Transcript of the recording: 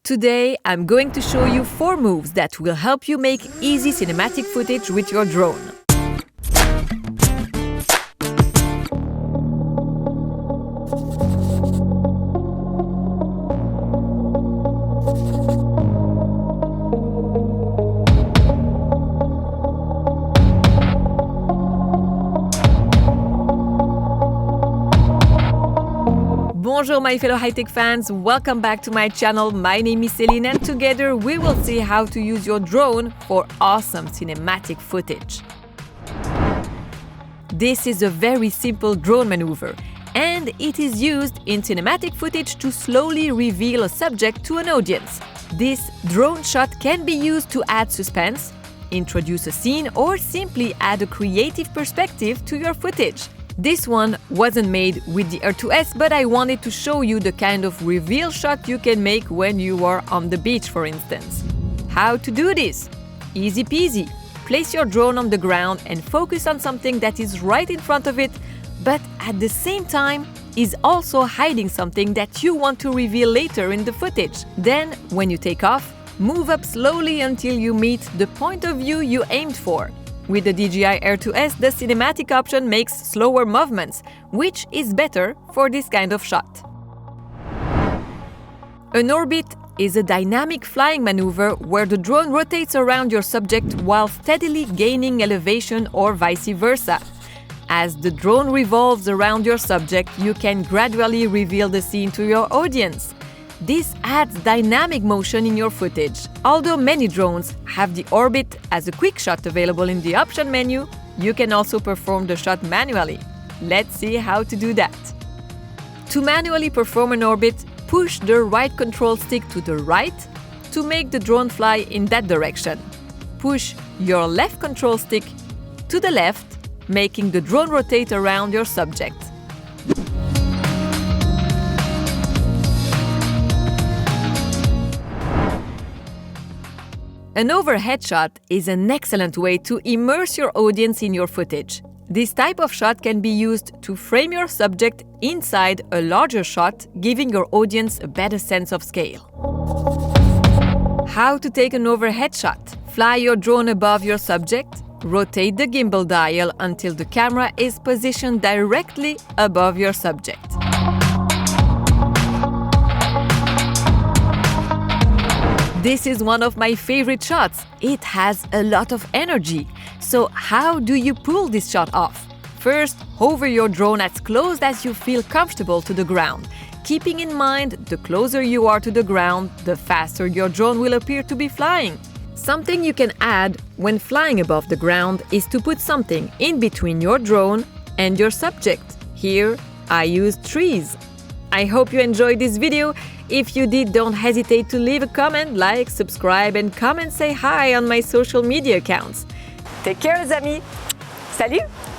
Today, I'm going to show you 4 moves that will help you make easy cinematic footage with your drone. Bonjour my fellow high-tech fans, welcome back to my channel. My name is Céline and together we will see how to use your drone for awesome cinematic footage. This is a very simple drone maneuver and it is used in cinematic footage to slowly reveal a subject to an audience. This drone shot can be used to add suspense, introduce a scene or simply add a creative perspective to your footage. This one wasn't made with the Air 2S, but I wanted to show you the kind of reveal shot you can make when you are on the beach, for instance. How to do this? Easy peasy. Place your drone on the ground and focus on something that is right in front of it, but at the same time is also hiding something that you want to reveal later in the footage. Then, when you take off, move up slowly until you meet the point of view you aimed for. With the DJI Air 2S, the cinematic option makes slower movements, which is better for this kind of shot. An orbit is a dynamic flying maneuver where the drone rotates around your subject while steadily gaining elevation or vice versa. As the drone revolves around your subject, you can gradually reveal the scene to your audience. This adds dynamic motion in your footage. Although many drones have the orbit as a quick shot available in the option menu, you can also perform the shot manually. Let's see how to do that. To manually perform an orbit, push the right control stick to the right to make the drone fly in that direction. Push your left control stick to the left, making the drone rotate around your subject. An overhead shot is an excellent way to immerse your audience in your footage. This type of shot can be used to frame your subject inside a larger shot, giving your audience a better sense of scale. How to take an overhead shot? Fly your drone above your subject, rotate the gimbal dial until the camera is positioned directly above your subject. This is one of my favorite shots. It has a lot of energy. So how do you pull this shot off? First, hover your drone as close as you feel comfortable to the ground, keeping in mind the closer you are to the ground, the faster your drone will appear to be flying. Something you can add when flying above the ground is to put something in between your drone and your subject. Here, I used trees. I hope you enjoyed this video. If you did, don't hesitate to leave a comment, like, subscribe and come and say hi on my social media accounts. Take care les amis. Salut!